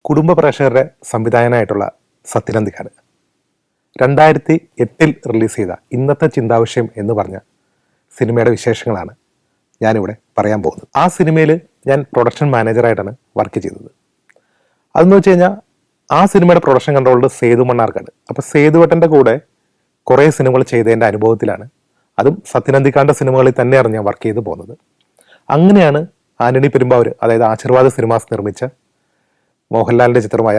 കുടുംബ പ്രേക്ഷകരുടെ സംവിധായകനായിട്ടുള്ള സത്യൻ അന്തിക്കാട് 2008 റിലീസ് ചെയ്ത ഇന്നത്തെ ചിന്താവിഷയം എന്ന് പറഞ്ഞ സിനിമയുടെ വിശേഷങ്ങളാണ് ഞാനിവിടെ പറയാൻ പോകുന്നത്. ആ സിനിമയിൽ ഞാൻ പ്രൊഡക്ഷൻ മാനേജറായിട്ടാണ് വർക്ക് ചെയ്തത്. അതെന്ന് വെച്ച് കഴിഞ്ഞാൽ ആ സിനിമയുടെ പ്രൊഡക്ഷൻ കൺട്രോളിൽ സേതു മണ്ണാർക്കാട്. അപ്പോൾ സേതുവട്ടൻ്റെ കൂടെ കുറേ സിനിമകൾ ചെയ്തതിൻ്റെ അനുഭവത്തിലാണ്, അതും സത്യൻ അന്തിക്കാടിൻ്റെ സിനിമകളിൽ തന്നെയാണ് ഞാൻ വർക്ക് ചെയ്ത് പോകുന്നത്. അങ്ങനെയാണ് ആന്റണി പെരുമ്പാവൂർ, അതായത് ആശീർവാദ് സിനിമാസ് നിർമ്മിച്ച മോഹൻലാലിൻ്റെ ചിത്രമായ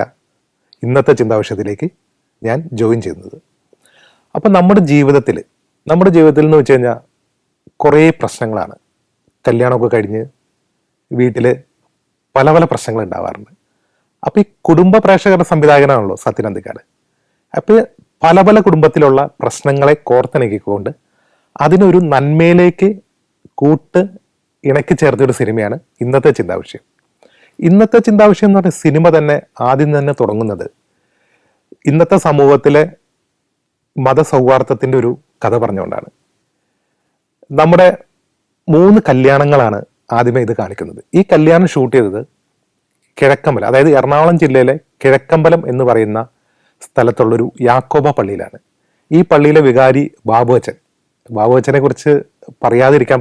ഇന്നത്തെ ചിന്താവിഷയത്തിലേക്ക് ഞാൻ ജോയിൻ ചെയ്യുന്നത്. അപ്പം നമ്മുടെ ജീവിതത്തിൽ എന്ന് വെച്ച് കഴിഞ്ഞാൽ കുറേ പ്രശ്നങ്ങളാണ്. കല്യാണമൊക്കെ കഴിഞ്ഞ് വീട്ടിൽ പല പല പ്രശ്നങ്ങൾ ഉണ്ടാവാറുണ്ട്. അപ്പോൾ ഈ കുടുംബ പ്രേക്ഷകരുടെ സംവിധായകനാണല്ലോ സത്യൻ അന്തിക്കാട്. അപ്പോൾ പല പല കുടുംബത്തിലുള്ള പ്രശ്നങ്ങളെ കോർത്തിണക്കിക്കൊണ്ട് അതിനൊരു നന്മയിലേക്ക് കൂട്ട് ഇണക്കി ചേർത്തൊരു സിനിമയാണ് ഇന്നത്തെ ചിന്താവിഷയം. ഇന്നത്തെ ചിന്താവിഷയം എന്ന് പറഞ്ഞ സിനിമ തന്നെ ആദ്യം തന്നെ തുടങ്ങുന്നത് ഇന്നത്തെ സമൂഹത്തിലെ മതസൗഹാർദ്ദത്തിൻ്റെ ഒരു കഥ പറഞ്ഞുകൊണ്ടാണ്. നമ്മുടെ 3 കല്യാണങ്ങളാണ് ആദ്യമേ ഇത് കാണിക്കുന്നത്. ഈ കല്യാണം ഷൂട്ട് ചെയ്തത് കിഴക്കമ്പലം, അതായത് എറണാകുളം ജില്ലയിലെ കിഴക്കമ്പലം എന്ന് പറയുന്ന സ്ഥലത്തുള്ളൊരു യാക്കോബ പള്ളിയിലാണ്. ഈ പള്ളിയിലെ വികാരി ബാബുവച്ചനെ കുറിച്ച് പറയാതിരിക്കാൻ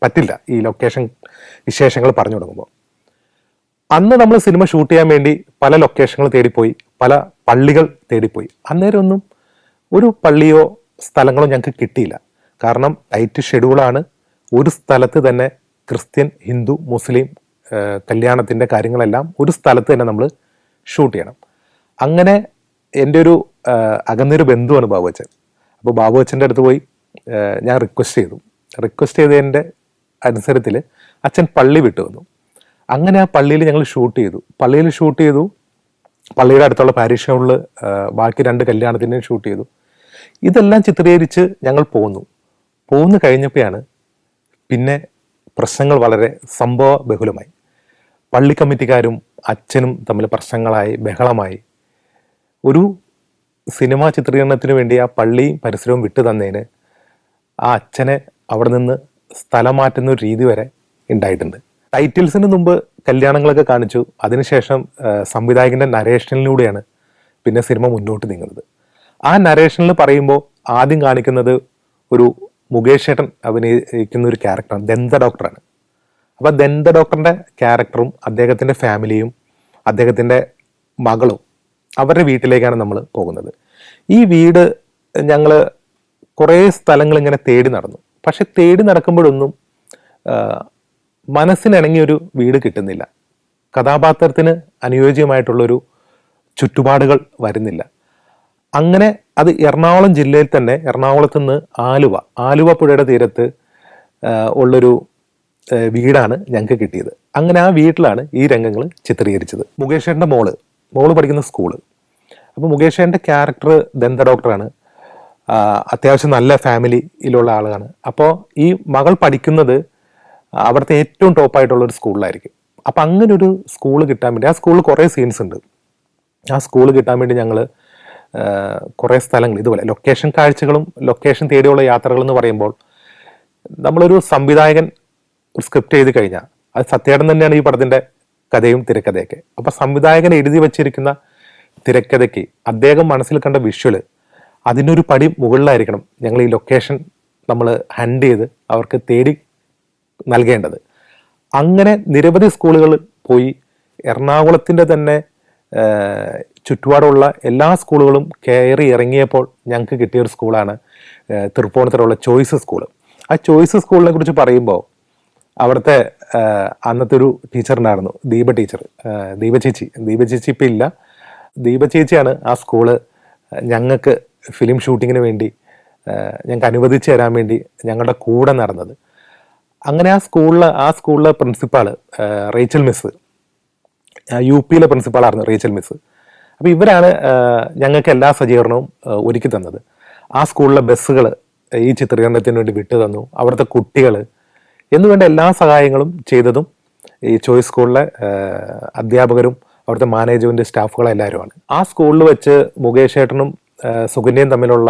പറ്റില്ല ഈ ലൊക്കേഷൻ വിശേഷങ്ങൾ പറഞ്ഞു തുടങ്ങുമ്പോൾ. അന്ന് നമ്മൾ സിനിമ ഷൂട്ട് ചെയ്യാൻ വേണ്ടി പല ലൊക്കേഷനുകൾ തേടിപ്പോയി, പല പള്ളികൾ തേടിപ്പോയി. അന്നേരം ഒന്നും ഒരു പള്ളിയോ സ്ഥലങ്ങളോ ഞങ്ങൾക്ക് കിട്ടിയില്ല. കാരണം ടൈറ്റ് ഷെഡ്യൂളാണ്. ഒരു സ്ഥലത്ത് തന്നെ ക്രിസ്ത്യൻ, ഹിന്ദു, മുസ്ലിം കല്യാണത്തിൻ്റെ കാര്യങ്ങളെല്ലാം ഒരു സ്ഥലത്ത് തന്നെ നമ്മൾ ഷൂട്ട് ചെയ്യണം. അങ്ങനെ എൻ്റെ ഒരു അകന്നൊരു ബന്ധുവാണ് ബാബുവച്ചൻ. അപ്പോൾ ബാബുവച്ചൻ്റെ അടുത്ത് പോയി ഞാൻ റിക്വസ്റ്റ് ചെയ്തതിൻ്റെ അനുസരത്തിൽ അച്ഛൻ പള്ളി വിട്ടു വന്നു. അങ്ങനെ ആ പള്ളിയിൽ ഞങ്ങൾ ഷൂട്ട് ചെയ്തു. പള്ളിയുടെ അടുത്തുള്ള പാരിഷ് ഹോളിൽ ബാക്കി 2 കല്യാണത്തിൻ്റെയും ഷൂട്ട് ചെയ്തു. ഇതെല്ലാം ചിത്രീകരിച്ച് ഞങ്ങൾ പോന്നു കഴിഞ്ഞപ്പോഴാണ് പിന്നെ പ്രശ്നങ്ങൾ വളരെ സംഭവ ബഹുലമായി. പള്ളി കമ്മിറ്റിക്കാരും അച്ഛനും തമ്മിൽ പ്രശ്നങ്ങളായി, ബഹളമായി. ഒരു സിനിമാ ചിത്രീകരണത്തിന് വേണ്ടി ആ പള്ളിയും പരിസരവും വിട്ടു തന്നതിന് ആ അച്ഛനെ അവിടെ നിന്ന് സ്ഥലം മാറ്റുന്ന ഒരു രീതി വരെ ഉണ്ടായിട്ടുണ്ട്. ടൈറ്റിൽസിന് മുമ്പ് കല്യാണങ്ങളൊക്കെ കാണിച്ചു. അതിനുശേഷം സംവിധായകൻ്റെ നരേഷനിലൂടെയാണ് പിന്നെ സിനിമ മുന്നോട്ട് നീങ്ങുന്നത്. ആ നരേഷനിൽ പറയുമ്പോൾ ആദ്യം കാണിക്കുന്നത് ഒരു മുകേഷ് ചേട്ടൻ അഭിനയിക്കുന്ന ഒരു ക്യാരക്ടറാണ്, ദന്ത ഡോക്ടറാണ്. അപ്പം ദന്ത ഡോക്ടറിൻ്റെ ക്യാരക്ടറും അദ്ദേഹത്തിൻ്റെ ഫാമിലിയും അദ്ദേഹത്തിൻ്റെ മകളും അവരുടെ വീട്ടിലേക്കാണ് നമ്മൾ പോകുന്നത്. ഈ വീട് ഞങ്ങൾ കുറേ സ്ഥലങ്ങൾ ഇങ്ങനെ തേടി നടന്നു. പക്ഷെ തേടി നടക്കുമ്പോഴൊന്നും മനസ്സിനിണങ്ങിയൊരു വീട് കിട്ടുന്നില്ല. കഥാപാത്രത്തിന് അനുയോജ്യമായിട്ടുള്ളൊരു ചുറ്റുപാടുകൾ വരുന്നില്ല. അങ്ങനെ അത് എറണാകുളം ജില്ലയിൽ തന്നെ, എറണാകുളത്ത് നിന്ന് ആലുവ പുഴയുടെ തീരത്ത് ഉള്ളൊരു വീടാണ് ഞങ്ങൾക്ക് കിട്ടിയത്. അങ്ങനെ ആ വീട്ടിലാണ് ഈ രംഗങ്ങൾ ചിത്രീകരിച്ചത്. മുകേഷ് ചേട്ടൻ്റെ മോള് പഠിക്കുന്ന സ്കൂള്. അപ്പോൾ മുകേഷ് ചേട്ടൻ്റെ ക്യാരക്ടർ ദന്ത ഡോക്ടറാണ്. അത്യാവശ്യം നല്ല ഫാമിലിയിലുള്ള ആളാണ്. അപ്പോൾ ഈ മകൾ പഠിക്കുന്നത് അവിടുത്തെ ഏറ്റവും ടോപ്പായിട്ടുള്ളൊരു സ്കൂളിലായിരിക്കും. അപ്പം അങ്ങനെ ഒരു സ്കൂൾ കിട്ടാൻ വേണ്ടി, ആ സ്കൂളിൽ കുറേ സീൻസ് ഉണ്ട്. ആ സ്കൂൾ കിട്ടാൻ വേണ്ടി ഞങ്ങൾ കുറേ സ്ഥലങ്ങൾ ഇതുപോലെ ലൊക്കേഷൻ കാഴ്ചകളും ലൊക്കേഷൻ തേടിയുള്ള യാത്രകളെന്ന് പറയുമ്പോൾ നമ്മളൊരു സംവിധായകൻ ഒരു സ്ക്രിപ്റ്റ് എഴുതി കഴിഞ്ഞാൽ അത് സത്യേട്ടൻ തന്നെയാണ് ഈ പടത്തിൻ്റെ കഥയും തിരക്കഥയൊക്കെ. അപ്പം സംവിധായകൻ എഴുതി വച്ചിരിക്കുന്ന തിരക്കഥയ്ക്ക് അദ്ദേഹം മനസ്സിൽ കണ്ട വിഷ്വല് അതിനൊരു പടി മുകളിലായിരിക്കണം ഞങ്ങൾ ഈ ലൊക്കേഷൻ നമ്മൾ ഹണ്ട് ചെയ്ത് അവർക്ക് തേടി നൽകേണ്ടത്. അങ്ങനെ നിരവധി സ്കൂളുകളിൽ പോയി എറണാകുളത്തിൻ്റെ തന്നെ ചുറ്റുപാടുള്ള എല്ലാ സ്കൂളുകളും കയറി ഇറങ്ങിയപ്പോൾ ഞങ്ങൾക്ക് കിട്ടിയൊരു സ്കൂളാണ് തൃപ്പൂണിത്തുറയുള്ള ചോയ്സ് സ്കൂൾ. ആ ചോയ്സ് സ്കൂളിനെ കുറിച്ച് പറയുമ്പോൾ അവിടുത്തെ അന്നത്തെ ഒരു ടീച്ചറുണ്ടായിരുന്നു, ദീപ ചേച്ചി ഇപ്പം ഇല്ല. ദീപ ചേച്ചിയാണ് ആ സ്കൂള് ഞങ്ങൾക്ക് ഫിലിം ഷൂട്ടിങ്ങിന് വേണ്ടി ഞങ്ങൾക്ക് അനുവദിച്ചു തരാൻ വേണ്ടി ഞങ്ങളുടെ കൂടെ നടന്നത്. അങ്ങനെ ആ സ്കൂളിലെ പ്രിൻസിപ്പാള് റേച്ചൽ മിസ്, UP-യിലെ പ്രിൻസിപ്പാളായിരുന്നു റേച്ചൽ മിസ്. അപ്പോൾ ഇവരാണ് ഞങ്ങൾക്ക് എല്ലാ സജ്ജീകരണവും ഒരുക്കി തന്നത്. ആ സ്കൂളിലെ ബസ്സുകൾ ഈ ചിത്രീകരണത്തിന് വേണ്ടി വിട്ടു തന്നു. അവിടുത്തെ കുട്ടികൾ എന്നുവേണ്ട എല്ലാ സഹായങ്ങളും ചെയ്തതും ഈ ചോയ്സ് സ്കൂളിലെ അധ്യാപകരും അവിടുത്തെ മാനേജ്മെന്റ് സ്റ്റാഫുകളും എല്ലാവരുമാണ്. ആ സ്കൂളിൽ വെച്ച് മുകേഷ് ചേട്ടനും സുകന്യയും തമ്മിലുള്ള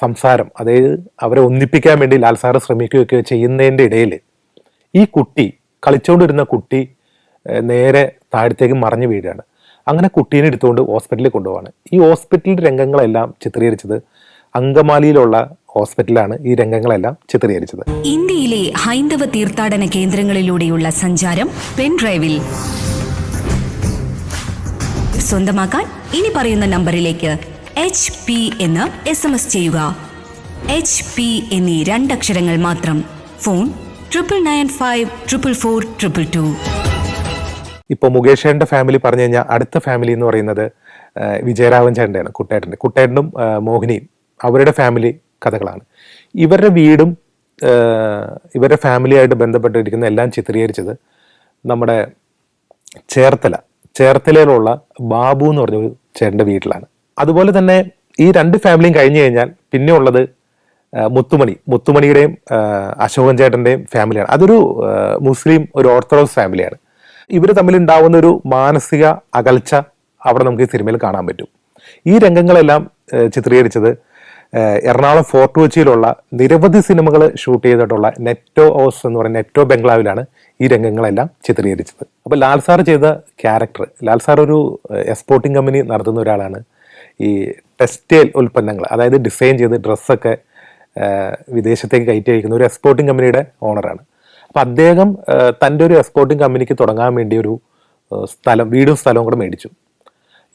സംസാരം, അതായത് അവരെ ഒന്നിപ്പിക്കാൻ വേണ്ടി ലാൽ സാറ് ശ്രമിക്കുകയൊക്കെ ചെയ്യുന്നതിൻ്റെ ഇടയിൽ ഈ കുട്ടി, കളിച്ചുകൊണ്ടിരുന്ന കുട്ടി നേരെ താഴത്തേക്ക് മറിഞ്ഞു വീഴുകയാണ്. അങ്ങനെ കുട്ടീനെ എടുത്തുകൊണ്ട് ഹോസ്പിറ്റലിൽ കൊണ്ടുപോവാണ്. ഈ ഹോസ്പിറ്റലിൻ്റെ രംഗങ്ങളെല്ലാം ചിത്രീകരിച്ചത് അങ്കമാലിയിലുള്ള ഹോസ്പിറ്റലാണ് ഈ രംഗങ്ങളെല്ലാം ചിത്രീകരിച്ചത്. ഇന്ത്യയിലെ ഹൈന്ദവ തീർത്ഥാടന കേന്ദ്രങ്ങളിലൂടെയുള്ള സഞ്ചാരം പെൻഡ്രൈവിൽ സ്വന്തമാക്കാൻ ഇനി പറയുന്ന നമ്പറിലേക്ക് HP എന്ന് SMS ചെയ്യുക. HP എന്നീ 2 അക്ഷരങ്ങൾ മാത്രം. ഫോൺ 9995444222. ഇപ്പോൾ മുകേഷേൻ്റെ ഫാമിലി പറഞ്ഞു കഴിഞ്ഞാൽ അടുത്ത ഫാമിലി എന്ന് പറയുന്നത് വിജയരാഘവൻ ചേട്ടൻ്റെയാണ്, കുട്ടേട്ടനും മോഹിനിയും അവരുടെ ഫാമിലി കഥകളാണ്. ഇവരുടെ വീടും ഇവരുടെ ഫാമിലിയായിട്ട് ബന്ധപ്പെട്ടിരിക്കുന്ന എല്ലാം ചിത്രീകരിച്ചത് നമ്മുടെ ചേർത്തലയിലുള്ള ബാബു എന്ന് പറഞ്ഞൊരു ചേട്ടൻ്റെ വീട്ടിലാണ്. അതുപോലെ തന്നെ ഈ 2 ഫാമിലിയും കഴിഞ്ഞു കഴിഞ്ഞാൽ പിന്നെ ഉള്ളത് മുത്തുമണിയുടെയും അശോകൻ ചേട്ടൻ്റെയും ഫാമിലിയാണ്. അതൊരു മുസ്ലിം ഒരു ഓർത്തഡോക്സ് ഫാമിലിയാണ്. ഇവർ തമ്മിലുണ്ടാവുന്ന ഒരു മാനസിക അകൽച്ച അവിടെ നമുക്ക് ഈ സിനിമയിൽ കാണാൻ പറ്റും. ഈ രംഗങ്ങളെല്ലാം ചിത്രീകരിച്ചത് എറണാകുളം ഫോർട്ട് കൊച്ചിയിലുള്ള നിരവധി സിനിമകൾ ഷൂട്ട് ചെയ്തിട്ടുള്ള നെറ്റോ ഹൗസ് എന്ന് പറയുന്ന നെറ്റോ ബംഗ്ലാവിലാണ് ഈ രംഗങ്ങളെല്ലാം ചിത്രീകരിച്ചത്. അപ്പോൾ ലാൽ സാർ ചെയ്ത ക്യാരക്ടർ, ലാൽ സാർ ഒരു എക്സ്പോർട്ടിംഗ് കമ്പനി നടത്തുന്ന ഒരാളാണ്. ഈ ടെക്സ്റ്റൈൽ ഉൽപ്പന്നങ്ങൾ, അതായത് ഡിസൈൻ ചെയ്ത് ഡ്രസ്സൊക്കെ വിദേശത്തേക്ക് കയറ്റി അയക്കുന്ന ഒരു എക്സ്പോർട്ടിംഗ് കമ്പനിയുടെ ഓണറാണ്. അപ്പം അദ്ദേഹം തൻ്റെ ഒരു എക്സ്പോർട്ടിംഗ് കമ്പനിക്ക് തുടങ്ങാൻ വേണ്ടി ഒരു വീടും സ്ഥലവും കൂടെ മേടിച്ചു.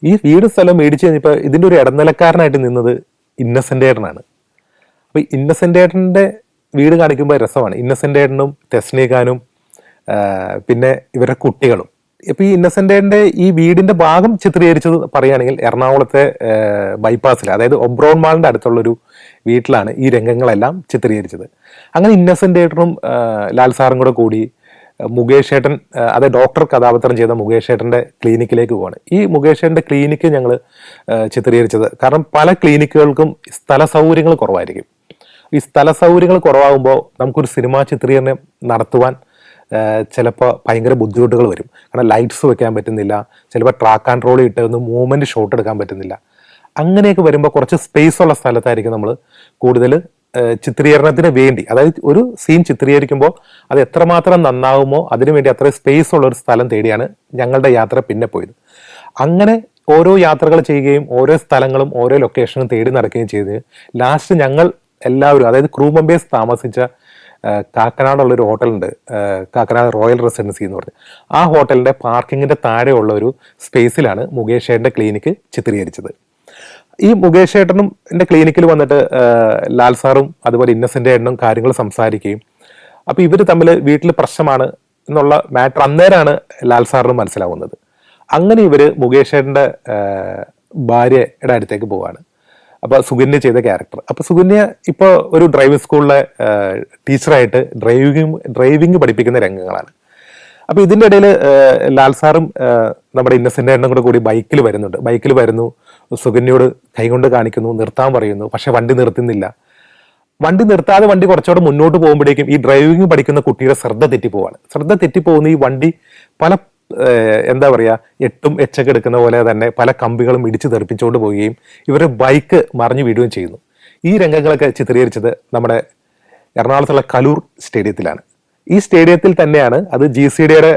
ഈ വീടും സ്ഥലവും മേടിച്ച് കഴിഞ്ഞപ്പോൾ ഇതിൻ്റെ ഒരു ഇടനിലക്കാരനായിട്ട് നിന്നത് ഇന്നസെൻ്റ് ഏട്ടനാണ്. അപ്പോൾ ഇന്നസെൻ്റ് ഏട്ടൻ്റെ വീട് കാണിക്കുമ്പോൾ രസമാണ്. ഇന്നസെൻ്റ് ഏട്ടനും തെസ്നീഖാനും പിന്നെ ഇവരുടെ കുട്ടികളും. ഇപ്പോൾ ഈ ഇന്നസെൻ്റ് ഏട്ടൻ്റെ ഈ വീടിൻ്റെ ഭാഗം ചിത്രീകരിച്ചത് പറയുകയാണെങ്കിൽ എറണാകുളത്തെ ബൈപ്പാസിൽ, അതായത് ഒബ്രോൺ മാളിൻ്റെ അടുത്തുള്ളൊരു വീട്ടിലാണ് ഈ രംഗങ്ങളെല്ലാം ചിത്രീകരിച്ചത്. അങ്ങനെ ഇന്നസെൻ്റ് ഏട്ടനും ലാൽ സാറും കൂടെ കൂടി മുകേഷ് ഏട്ടൻ, അതായത് ഡോക്ടർ കഥാപാത്രം ചെയ്ത മുകേഷ് ഏട്ടൻ്റെ ക്ലിനിക്കിലേക്ക് പോവാണ്. ഈ മുകേഷ് ഏട്ടൻ്റെ ക്ലിനിക്ക് ഞങ്ങൾ ചിത്രീകരിച്ചത് കാരണം പല ക്ലിനിക്കുകൾക്കും സ്ഥല സൗകര്യങ്ങൾ കുറവായിരിക്കും. ഈ സ്ഥല സൗകര്യങ്ങൾ കുറവാകുമ്പോൾ നമുക്കൊരു സിനിമാ ചിത്രീകരണം നടത്തുവാൻ ചിലപ്പോൾ ഭയങ്കര ബുദ്ധിമുട്ടുകൾ വരും. കാരണം ലൈറ്റ്സ് വെക്കാൻ പറ്റുന്നില്ല, ചിലപ്പോൾ ട്രാക്ക് ആൻഡ് റോൾ ഇട്ട് ഒന്ന് മൂവ്മെൻറ്റ് ഷോട്ട് എടുക്കാൻ പറ്റുന്നില്ല. അങ്ങനെയൊക്കെ വരുമ്പോൾ കുറച്ച് സ്പേസ് ഉള്ള സ്ഥലത്തായിരിക്കും നമ്മൾ കൂടുതൽ ചിത്രീകരണത്തിന് വേണ്ടി, അതായത് ഒരു സീൻ ചിത്രീകരിക്കുമ്പോൾ അത് എത്രമാത്രം നന്നാവുമോ അതിനുവേണ്ടി അത്ര സ്പേസ് ഉള്ള ഒരു സ്ഥലം തേടിയാണ് ഞങ്ങളുടെ യാത്ര പിന്നെ പോയത്. അങ്ങനെ ഓരോ യാത്രകൾ ചെയ്യുകയും ഓരോ സ്ഥലങ്ങളും ഓരോ ലൊക്കേഷനും തേടി നടക്കുകയും ചെയ്ത് ലാസ്റ്റ് ഞങ്ങൾ എല്ലാവരും, അതായത് ക്രൂ മെമ്പേഴ്സ് താമസിച്ച കാക്കനാടുള്ളൊരു ഹോട്ടലുണ്ട്, കാക്കനാട് റോയൽ റെസിഡൻസി എന്ന് പറഞ്ഞ്, ആ ഹോട്ടലിൻ്റെ പാർക്കിങ്ങിൻ്റെ താഴെയുള്ള ഒരു സ്പേസിലാണ് മുകേഷ് ഏട്ടൻ്റെ ക്ലിനിക്ക് ചിത്രീകരിച്ചത്. ഈ മുകേഷ് ഏട്ടനും എൻ്റെ ക്ലിനിക്കിൽ വന്നിട്ട് ലാൽ സാറും അതുപോലെ ഇന്നസെൻ്റ് ഏട്ടനും കാര്യങ്ങൾ സംസാരിക്കുകയും, അപ്പോൾ ഇവർ തമ്മിൽ വീട്ടിൽ പ്രശ്നമാണ് എന്നുള്ള മാറ്റർ അന്നേരമാണ് ലാൽ സാറിന് മനസ്സിലാവുന്നത്. അങ്ങനെ ഇവർ മുകേഷ് ഏട്ടൻ്റെ ഭാര്യയുടെ അടുത്തേക്ക് പോവാണ്. അപ്പോൾ സുകന്യ ചെയ്ത ക്യാരക്ടർ. അപ്പോൾ സുകന്യ ഇപ്പോൾ ഒരു ഡ്രൈവിംഗ് സ്കൂളിലെ ടീച്ചറായിട്ട് ഡ്രൈവിംഗ് പഠിപ്പിക്കുന്ന രംഗങ്ങളാണ്. അപ്പോൾ ഇതിൻ്റെ ഇടയിൽ ലാൽ സാറും നമ്മുടെ ഇന്നസെൻ്റ് ഏട്ടനും കൂടി ബൈക്കിൽ വരുന്നു. സുകന്യയോട് കൈകൊണ്ട് കാണിക്കുന്നു, നിർത്താൻ പറയുന്നു. പക്ഷെ വണ്ടി നിർത്തുന്നില്ല. വണ്ടി നിർത്താതെ വണ്ടി കുറച്ചുകൂടെ മുന്നോട്ട് പോകുമ്പോഴേക്കും ഈ ഡ്രൈവിംഗ് പഠിക്കുന്ന കുട്ടിയുടെ ശ്രദ്ധ തെറ്റിപ്പോകുന്ന ഈ വണ്ടി പല എന്താ പറയുക 8 എച്ചൊക്കെ എടുക്കുന്ന പോലെ തന്നെ പല കമ്പികളും ഇടിച്ച് തെറിപ്പിച്ചുകൊണ്ട് പോവുകയും ഇവരുടെ ബൈക്ക് മറിഞ്ഞു വീഴുകയും ചെയ്യുന്നു. ഈ രംഗങ്ങളൊക്കെ ചിത്രീകരിച്ചത് നമ്മുടെ എറണാകുളത്തുള്ള കലൂർ സ്റ്റേഡിയത്തിലാണ്. ഈ സ്റ്റേഡിയത്തിൽ തന്നെയാണ്, അത് GCDയുടെ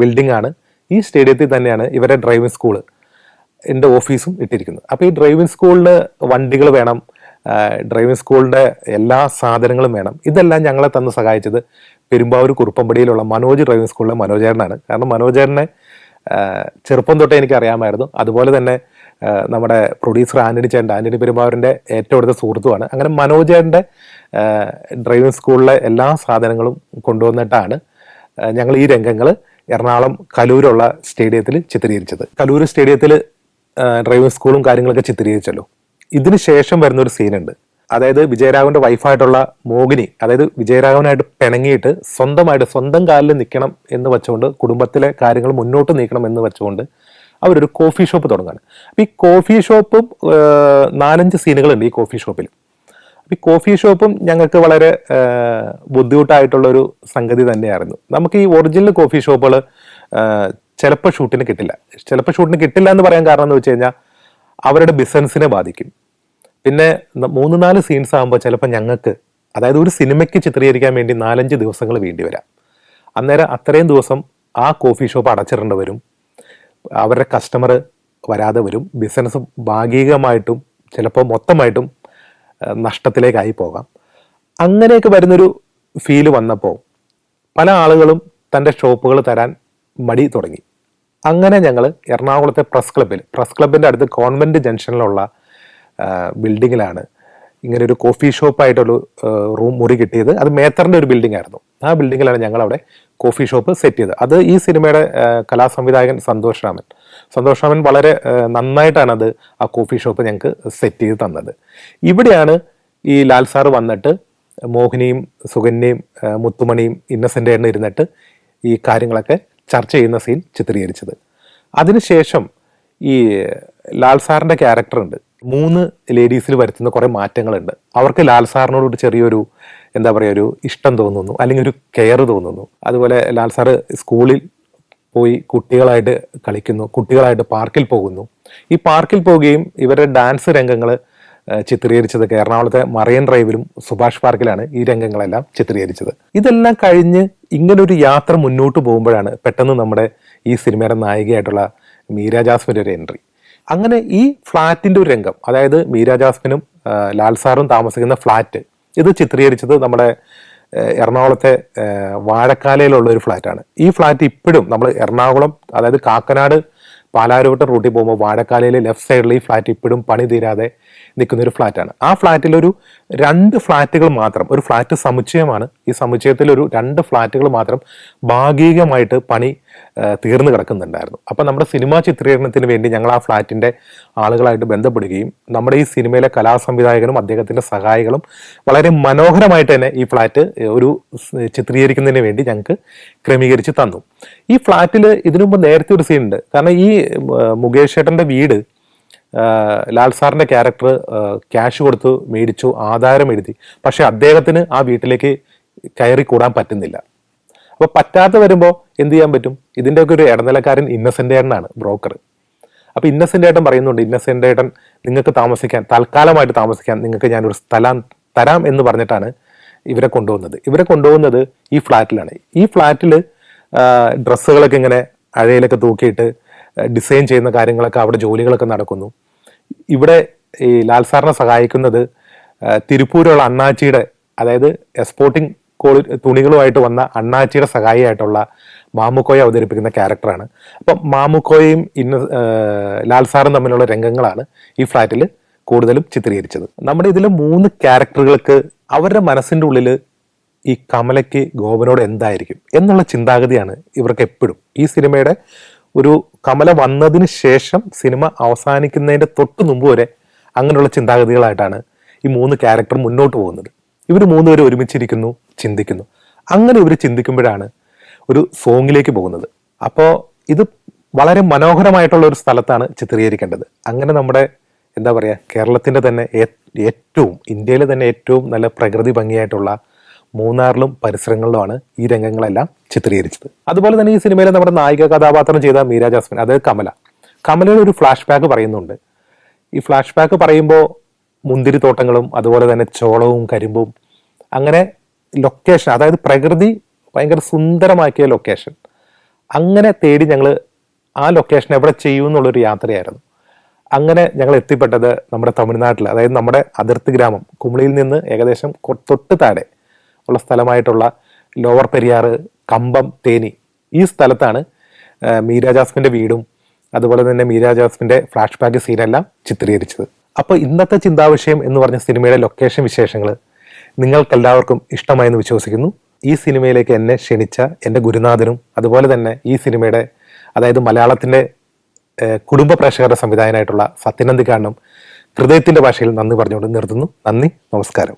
ബിൽഡിംഗ് ആണ്. ഈ സ്റ്റേഡിയത്തിൽ തന്നെയാണ് ഇവരുടെ ഡ്രൈവിംഗ് സ്കൂള് എൻ്റെ ഓഫീസും ഇട്ടിരിക്കുന്നത്. അപ്പോൾ ഈ ഡ്രൈവിംഗ് സ്കൂളിന് വണ്ടികൾ വേണം, ഡ്രൈവിംഗ് സ്കൂളിൻ്റെ എല്ലാ സാധനങ്ങളും വേണം. ഇതെല്ലാം ഞങ്ങളെ തന്ന് സഹായിച്ചത് പെരുമ്പാവൂർ കുറുപ്പമ്പടിയിലുള്ള മനോജ് ഡ്രൈവിംഗ് സ്കൂളിലെ മനോജേട്ടനാണ്. കാരണം മനോജേട്ടനെ ചെറുപ്പം തൊട്ടേ എനിക്ക് അറിയാമായിരുന്നു. അതുപോലെ തന്നെ നമ്മുടെ പ്രൊഡ്യൂസർ ആന്റണി പെരുമ്പാവൂരിൻ്റെ ഏറ്റവും അടുത്ത സുഹൃത്തുമാണ്. അങ്ങനെ മനോജേട്ടൻ്റെ ഡ്രൈവിംഗ് സ്കൂളിലെ എല്ലാ സാധനങ്ങളും കൊണ്ടുവന്നിട്ടാണ് ഞങ്ങൾ ഈ രംഗങ്ങൾ എറണാകുളം കലൂരുള്ള സ്റ്റേഡിയത്തിൽ ചിത്രീകരിച്ചത്. കലൂർ സ്റ്റേഡിയത്തിൽ ഡ്രൈവിംഗ് സ്കൂളും കാര്യങ്ങളൊക്കെ ചിത്രീകരിച്ചല്ലോ. ഇതിന് ശേഷം വരുന്നൊരു സീനുണ്ട്. അതായത് വിജയരാഘവന്റെ വൈഫായിട്ടുള്ള മോഹിനി, അതായത് വിജയരാഘവനായിട്ട് പിണങ്ങിയിട്ട് സ്വന്തം കാലിൽ നിൽക്കണം എന്ന് വെച്ചുകൊണ്ട്, കുടുംബത്തിലെ കാര്യങ്ങൾ മുന്നോട്ട് നീക്കണം എന്ന് വെച്ചുകൊണ്ട് അവരൊരു കോഫി ഷോപ്പ് തുടങ്ങാണ്. അപ്പോൾ ഈ കോഫി ഷോപ്പും 4-5 സീനുകളുണ്ട് ഈ കോഫി ഷോപ്പിൽ. അപ്പോൾ ഈ കോഫി ഷോപ്പും ഞങ്ങൾക്ക് വളരെ ബുദ്ധിമുട്ടായിട്ടുള്ളൊരു സംഗതി തന്നെയായിരുന്നു. നമുക്ക് ഈ ഒറിജിനൽ കോഫി ഷോപ്പുകൾ ചിലപ്പോൾ ഷൂട്ടിന് കിട്ടില്ല എന്ന് പറയാൻ കാരണം എന്ന് വെച്ച് കഴിഞ്ഞാൽ അവരുടെ ബിസിനസ്സിനെ ബാധിക്കും. പിന്നെ 3-4 സീൻസ് ആകുമ്പോൾ ചിലപ്പോൾ ഞങ്ങൾക്ക്, അതായത് ഒരു സിനിമയ്ക്ക് ചിത്രീകരിക്കാൻ വേണ്ടി 4-5 ദിവസങ്ങൾ വേണ്ടി വരാം. അന്നേരം അത്രയും ദിവസം ആ കോഫി ഷോപ്പ് അടച്ചിടേണ്ടി വരും, അവരുടെ കസ്റ്റമർ വരാതെ വരും, ബിസിനസ് ഭാഗികമായിട്ടും ചിലപ്പോൾ മൊത്തമായിട്ടും നഷ്ടത്തിലേക്കായി പോകാം. അങ്ങനെയൊക്കെ വരുന്നൊരു ഫീല് വന്നപ്പോൾ പല ആളുകളും തൻ്റെ ഷോപ്പുകൾ തരാൻ മടി തുടങ്ങി. അങ്ങനെ ഞങ്ങൾ എറണാകുളത്തെ പ്രസ് ക്ലബിൻ്റെ അടുത്ത് കോൺവെൻറ്റ് ജംഗ്ഷനിലുള്ള ബിൽഡിങ്ങിലാണ് ഇങ്ങനെ ഒരു കോഫി ഷോപ്പായിട്ടൊരു മുറി കിട്ടിയത്. അത് മേത്തറിൻ്റെ ഒരു ബിൽഡിംഗ് ആയിരുന്നു. ആ ബിൽഡിങ്ങിലാണ് ഞങ്ങൾ അവിടെ കോഫി ഷോപ്പ് സെറ്റ് ചെയ്തത്. അത് ഈ സിനിമയുടെ കലാസംവിധായകൻ സന്തോഷ് രാമൻ വളരെ നന്നായിട്ടാണ് അത് ആ കോഫി ഷോപ്പ് ഞങ്ങൾക്ക് സെറ്റ് ചെയ്ത് തന്നത്. ഇവിടെയാണ് ഈ ലാൽ സാറ് വന്നിട്ട് മോഹിനിയും സുകന്യയും മുത്തുമണിയും ഇന്നസെൻ്റ് ഏട്ടനും ഇരുന്നിട്ട് ഈ കാര്യങ്ങളൊക്കെ ചർച്ച ചെയ്യുന്ന സീൻ ചിത്രീകരിച്ചത്. അതിനുശേഷം ഈ ലാൽ സാറിൻ്റെ ക്യാരക്ടറുണ്ട്, 3 ലേഡീസിൽ വരുത്തുന്ന കുറേ മാറ്റങ്ങളുണ്ട്. അവർക്ക് ലാൽ സാറിനോട് ഒരു ചെറിയൊരു എന്താ പറയുക ഒരു ഇഷ്ടം തോന്നുന്നു, അല്ലെങ്കിൽ ഒരു കെയർ തോന്നുന്നു. അതുപോലെ ലാൽ സാറ് സ്കൂളിൽ പോയി കുട്ടികളായിട്ട് കളിക്കുന്നു, കുട്ടികളായിട്ട് പാർക്കിൽ പോകുന്നു. ഈ പാർക്കിൽ പോവുകയും ഇവരുടെ ഡാൻസ് രംഗങ്ങൾ ചിത്രീകരിച്ചതൊക്കെ എറണാകുളത്തെ മറൈൻ ഡ്രൈവിലും സുഭാഷ് പാർക്കിലാണ് ഈ രംഗങ്ങളെല്ലാം ചിത്രീകരിച്ചത്. ഇതെല്ലാം കഴിഞ്ഞ് ഇങ്ങനൊരു യാത്ര മുന്നോട്ട് പോകുമ്പോഴാണ് പെട്ടെന്ന് നമ്മുടെ ഈ സിനിമയുടെ നായികയായിട്ടുള്ള മീര ജാസ്മിൻ്റെ ഒരു എൻട്രി. അങ്ങനെ ഈ ഫ്ലാറ്റിൻ്റെ ഒരു രംഗം, അതായത് മീര ജാസ്മിനും ലാൽ സാറും താമസിക്കുന്ന ഫ്ലാറ്റ്, ഇത് ചിത്രീകരിച്ചത് നമ്മുടെ എറണാകുളത്തെ വാഴക്കാലയിലുള്ള ഒരു ഫ്ലാറ്റാണ്. ഈ ഫ്ലാറ്റ് ഇപ്പോഴും നമ്മൾ എറണാകുളം, അതായത് കാക്കനാട് പാലാരിവട്ടം റൂട്ടിൽ പോകുമ്പോൾ വാഴക്കാലയിലെ ലെഫ്റ്റ് സൈഡിൽ ഈ ഫ്ലാറ്റ് ഇപ്പോഴും പണി തീരാതെ നിൽക്കുന്ന ഒരു ഫ്ലാറ്റാണ്. ആ ഫ്ലാറ്റിലൊരു 2 ഫ്ലാറ്റുകൾ മാത്രം, ഒരു ഫ്ലാറ്റ് സമുച്ചയമാണ്. ഈ സമുച്ചയത്തിലൊരു 2 ഫ്ലാറ്റുകൾ മാത്രം ഭാഗികമായിട്ട് പണി തീർന്നു കിടക്കുന്നുണ്ടായിരുന്നു. അപ്പം നമ്മുടെ സിനിമാ ചിത്രീകരണത്തിന് വേണ്ടി ഞങ്ങൾ ആ ഫ്ലാറ്റിൻ്റെ ആളുകളായിട്ട് ബന്ധപ്പെടുകയും നമ്മുടെ ഈ സിനിമയിലെ കലാസംവിധായകനും അദ്ദേഹത്തിൻ്റെ സഹായികളും വളരെ മനോഹരമായിട്ട് തന്നെ ഈ ഫ്ലാറ്റ് ഒരു ചിത്രീകരിക്കുന്നതിന് വേണ്ടി ഞങ്ങൾക്ക് ക്രമീകരിച്ച് തന്നു. ഈ ഫ്ലാറ്റിൽ ഇതിനു മുമ്പ് നേരത്തെ ഒരു സീൻ ഉണ്ട്. കാരണം ഈ മുകേഷ് ചേട്ടൻ്റെ വീട് ലാൽ സാറിൻ്റെ ക്യാരക്ടർ ക്യാഷ് കൊടുത്ത് മേടിച്ചു, ആധാരം എഴുതി. പക്ഷെ അദ്ദേഹത്തിന് ആ വീട്ടിലേക്ക് കയറി കൂടാൻ പറ്റുന്നില്ല. അപ്പോൾ പറ്റാതെ വരുമ്പോൾ എന്ത് ചെയ്യാൻ പറ്റും? ഇതിൻ്റെയൊക്കെ ഒരു ഇടനിലക്കാരൻ ഇന്നസെൻ്റ് ഏട്ടനാണ്, ബ്രോക്കർ. അപ്പോൾ ഇന്നസെൻ്റ് ഏട്ടൻ പറയുന്നുണ്ട്, ഇന്നസെൻ്റ് ഏട്ടൻ നിങ്ങൾക്ക് താമസിക്കാൻ, തൽക്കാലമായിട്ട് താമസിക്കാൻ നിങ്ങൾക്ക് ഞാനൊരു സ്ഥലം തരാം എന്ന് പറഞ്ഞിട്ടാണ് ഇവരെ കൊണ്ടുപോകുന്നത് ഈ ഫ്ലാറ്റിലാണ്. ഈ ഫ്ലാറ്റിൽ ഡ്രസ്സുകളൊക്കെ ഇങ്ങനെ അഴയിലൊക്കെ തൂക്കിയിട്ട് ഡിസൈൻ ചെയ്യുന്ന കാര്യങ്ങളൊക്കെ, അവിടെ ജോലികളൊക്കെ നടക്കുന്നു. ഇവിടെ ഈ ലാൽ സാറിനെ സഹായിക്കുന്നത് തിരുപ്പൂരുള്ള അണ്ണാച്ചിയുടെ, അതായത് എക്സ്പോർട്ടിംഗ് തുണികളുമായിട്ട് വന്ന അണ്ണാച്ചിയുടെ സഹായിയായിട്ടുള്ള മാമുക്കോയെ അവതരിപ്പിക്കുന്ന ക്യാരക്ടറാണ്. അപ്പം മാമുക്കോയും ലാൽ സാറും തമ്മിലുള്ള രംഗങ്ങളാണ് ഈ ഫ്ലാറ്റിൽ കൂടുതലും ചിത്രീകരിച്ചത്. നമ്മുടെ ഇതിലെ 3 ക്യാരക്ടറുകൾക്ക് അവരുടെ മനസ്സിൻ്റെ ഉള്ളിൽ ഈ കമലയ്ക്ക് ഗോപനോട് എന്തായിരിക്കും എന്നുള്ള ചിന്താഗതിയാണ് ഇവർക്ക് എപ്പോഴും. ഈ സിനിമയുടെ ഒരു കമല വന്നതിന് ശേഷം സിനിമ അവസാനിക്കുന്നതിൻ്റെ തൊട്ട് മുമ്പ് വരെ അങ്ങനെയുള്ള ചിന്താഗതികളായിട്ടാണ് ഈ 3 ക്യാരക്ടർ മുന്നോട്ട് പോകുന്നത്. ഇവർ 3 പേരും ഒരുമിച്ചിരിക്കുന്നു, ചിന്തിക്കുന്നു. അങ്ങനെ ഇവർ ചിന്തിക്കുമ്പോഴാണ് ഒരു സോങ്ങിലേക്ക് പോകുന്നത്. അപ്പോൾ ഇത് വളരെ മനോഹരമായിട്ടുള്ള ഒരു സ്ഥലത്താണ് ചിത്രീകരിക്കേണ്ടത്. അങ്ങനെ നമ്മുടെ എന്താ പറയുക, കേരളത്തിൻ്റെ തന്നെ ഏറ്റവും, ഇന്ത്യയിലെ തന്നെ ഏറ്റവും നല്ല പ്രകൃതി ഭംഗിയായിട്ടുള്ള മൂന്നാറിലും പരിസരങ്ങളിലുമാണ് ഈ രംഗങ്ങളെല്ലാം ചിത്രീകരിച്ചത്. അതുപോലെ തന്നെ ഈ സിനിമയിൽ നമ്മുടെ നായിക കഥാപാത്രം ചെയ്ത മീര ജാസ്മിൻ, അതായത് കമലയുടെ ഒരു ഫ്ലാഷ് ബാക്ക് പറയുന്നുണ്ട്. ഈ ഫ്ലാഷ് ബാക്ക് പറയുമ്പോൾ മുന്തിരിത്തോട്ടങ്ങളും അതുപോലെ തന്നെ ചോളവും കരിമ്പും, അങ്ങനെ ലൊക്കേഷൻ, അതായത് പ്രകൃതി ഭയങ്കര സുന്ദരമാക്കിയ ലൊക്കേഷൻ, അങ്ങനെ തേടി ഞങ്ങൾ ആ ലൊക്കേഷൻ എവിടെ ചെയ്യും എന്നുള്ളൊരു യാത്രയായിരുന്നു. അങ്ങനെ ഞങ്ങൾ എത്തിപ്പെട്ടത് നമ്മുടെ തമിഴ്നാട്ടിൽ, അതായത് നമ്മുടെ അതിർത്തി ഗ്രാമം കുമളിയിൽ നിന്ന് ഏകദേശം തൊട്ട് താഴെ ഉള്ള സ്ഥലമായിട്ടുള്ള ലോവർ പെരിയാർ, കമ്പം, തേനി, ഈ സ്ഥലത്താണ് മീര ജാസ്മിൻ്റെ വീടും അതുപോലെ തന്നെ മീര ജാസ്മിൻ്റെ ഫ്ലാഷ് ബാക്ക് സീനെല്ലാം ചിത്രീകരിച്ചത്. അപ്പോൾ ഇന്നത്തെ ചിന്താവിഷയം എന്ന് പറഞ്ഞ സിനിമയുടെ ലൊക്കേഷൻ വിശേഷങ്ങൾ നിങ്ങൾക്കെല്ലാവർക്കും ഇഷ്ടമായെന്ന് വിശ്വസിക്കുന്നു. ഈ സിനിമയിലേക്ക് എന്നെ ക്ഷണിച്ച എൻ്റെ ഗുരുനാഥനും അതുപോലെ തന്നെ ഈ സിനിമയുടെ, അതായത് മലയാളത്തിൻ്റെ കുടുംബ പ്രേക്ഷകരുടെ സംവിധായകനായിട്ടുള്ള സത്യനന്ദിക്കാരനും ഹൃദയത്തിൻ്റെ ഭാഷയിൽ നന്ദി പറഞ്ഞുകൊണ്ട് നിർത്തുന്നു. നന്ദി, നമസ്കാരം.